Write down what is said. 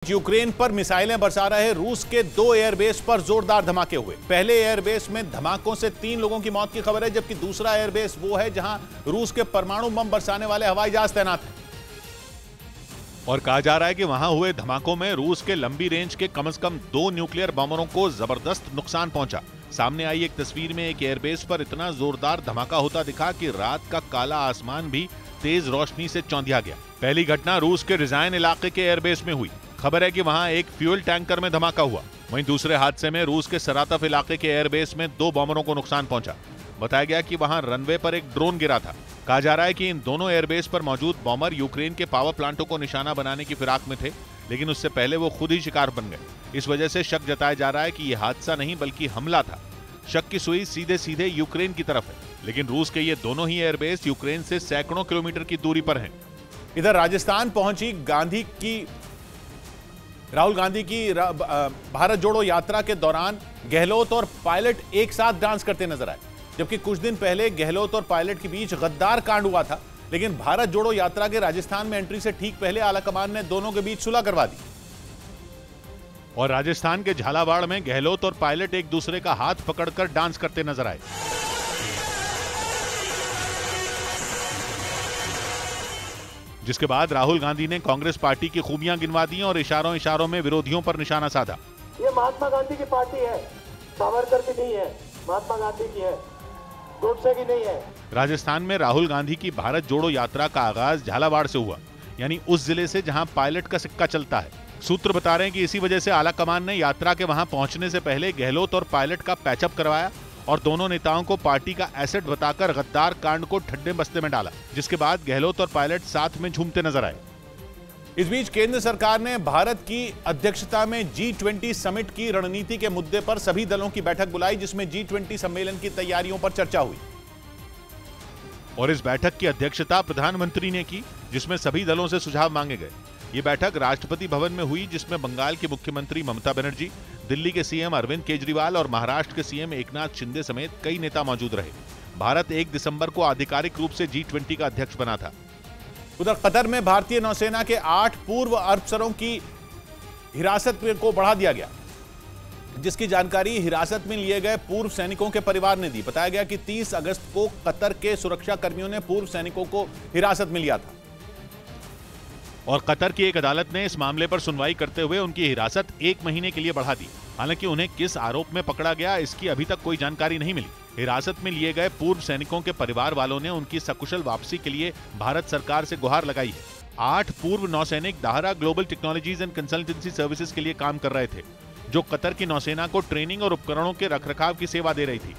Ukraine पर मिसाइलें बरसा रहे रूस के 2 एयरबेस पर जोरदार धमाके हुए। पहले एयरबेस में धमाकों से 3 लोगों की मौत की खबर है, जबकि दूसरा एयरबेस वो है जहां रूस के परमाणु बम बरसाने वाले हवाई जहाज तैनात हैं। और कहा जा रहा है कि वहां हुए धमाकों में रूस के लंबी रेंज के कम से कम 2 न्यूक्लियर बमों को जबरदस्त नुकसान पहुंचा। सामने आई एक तस्वीर में एक एयरबेस पर इतना जोरदार धमाका होता दिखा कि रात का काला आसमान भी तेज रोशनी से चौंधिया गया। पहली घटना रूस के रिजाइन इलाके के एयरबेस में हुई। खबर है कि वहां एक फ्यूल टैंकर में धमाका हुआ। वहीं दूसरे हादसे में रूस के सरातफ इलाके के एयरबेस में 2 बॉम्बरों को नुकसान पहुंचा। बताया गया कि वहां रनवे पर एक ड्रोन गिरा था। कहा जा रहा है कि इन दोनों एयरबेस पर मौजूद बॉम्बर यूक्रेन के पावर प्लांटों को निशाना बनाने की फिराक में थे, लेकिन उससे पहले वो खुद ही शिकार बन गए। इस वजह से शक जताया जा रहा है कि यह हादसा नहीं बल्कि हमला था। शक की सुई सीधे सीधे यूक्रेन की तरफ है, लेकिन रूस के ये दोनों ही एयरबेस यूक्रेन से सैकड़ों किलोमीटर की दूरी पर हैं। इधर राजस्थान पहुंची राहुल गांधी की भारत जोड़ो यात्रा के दौरान गहलोत और पायलट एक साथ डांस करते नजर आए। जबकि कुछ दिन पहले गहलोत और पायलट के बीच गद्दार कांड हुआ था, लेकिन भारत जोड़ो यात्रा के राजस्थान में एंट्री से ठीक पहले आलाकमान ने दोनों के बीच सुलह करवा दी। और राजस्थान के झालावाड़ में गहलोत और पायलट एक दूसरे का हाथ पकड़कर डांस करते नजर आए। जिसके बाद राहुल गांधी ने कांग्रेस पार्टी की खूबियां गिनवा दी और इशारों इशारों में विरोधियों पर निशाना साधा। ये महात्मा गांधी की पार्टी है, सावरकर की नहीं है, महात्मा गांधी की है, गोडसे की नहीं है। राजस्थान में राहुल गांधी की भारत जोड़ो यात्रा का आगाज झालावाड़ से हुआ, यानी उस जिले से जहां पायलट का सिक्का चलता है। सूत्र बता रहे हैं कि इसी वजह से आलाकमान ने यात्रा के वहां पहुंचने से पहले गहलोत और पायलट का पैचअप करवाया और दोनों नेताओं को पार्टी का एसेट बताकर गद्दार कांड को ठड्डे बस्ते में डाला, जिसके बाद गहलोत और पायलट साथ में झूमते नजर आए। इस बीच केंद्र सरकार ने भारत की अध्यक्षता में G20 समिट की रणनीति के मुद्दे पर सभी दलों की बैठक बुलाई, जिसमें G20 सम्मेलन की तैयारियों पर चर्चा हुई। और इस बैठक की अध्यक्षता प्रधानमंत्री ने की, जिसमें सभी दलों से सुझाव मांगे गए। ये बैठक राष्ट्रपति भवन में हुई, जिसमें बंगाल की मुख्यमंत्री ममता बनर्जी, दिल्ली के सीएम अरविंद केजरीवाल और महाराष्ट्र के सीएम एकनाथ शिंदे समेत कई नेता मौजूद रहे। भारत 1 दिसंबर को आधिकारिक रूप से G20 का अध्यक्ष बना था। उधर कतर में भारतीय नौसेना के 8 पूर्व अफसरों की हिरासत को बढ़ा दिया गया, जिसकी जानकारी हिरासत में लिए गए पूर्व सैनिकों के परिवार ने दी। बताया गया कि 30 अगस्त को कतर के सुरक्षा कर्मियों ने पूर्व सैनिकों को हिरासत में लिया था और कतर की एक अदालत ने इस मामले पर सुनवाई करते हुए उनकी हिरासत 1 महीने के लिए बढ़ा दी। हालांकि उन्हें किस आरोप में पकड़ा गया, इसकी अभी तक कोई जानकारी नहीं मिली। हिरासत में लिए गए पूर्व सैनिकों के परिवार वालों ने उनकी सकुशल वापसी के लिए भारत सरकार से गुहार लगाई है। 8 पूर्व नौसैनिक Dahra global technologies and consultancy services के लिए काम कर रहे थे, जो कतर की नौसेना को ट्रेनिंग और उपकरणों के रखरखाव की सेवा दे रही थी।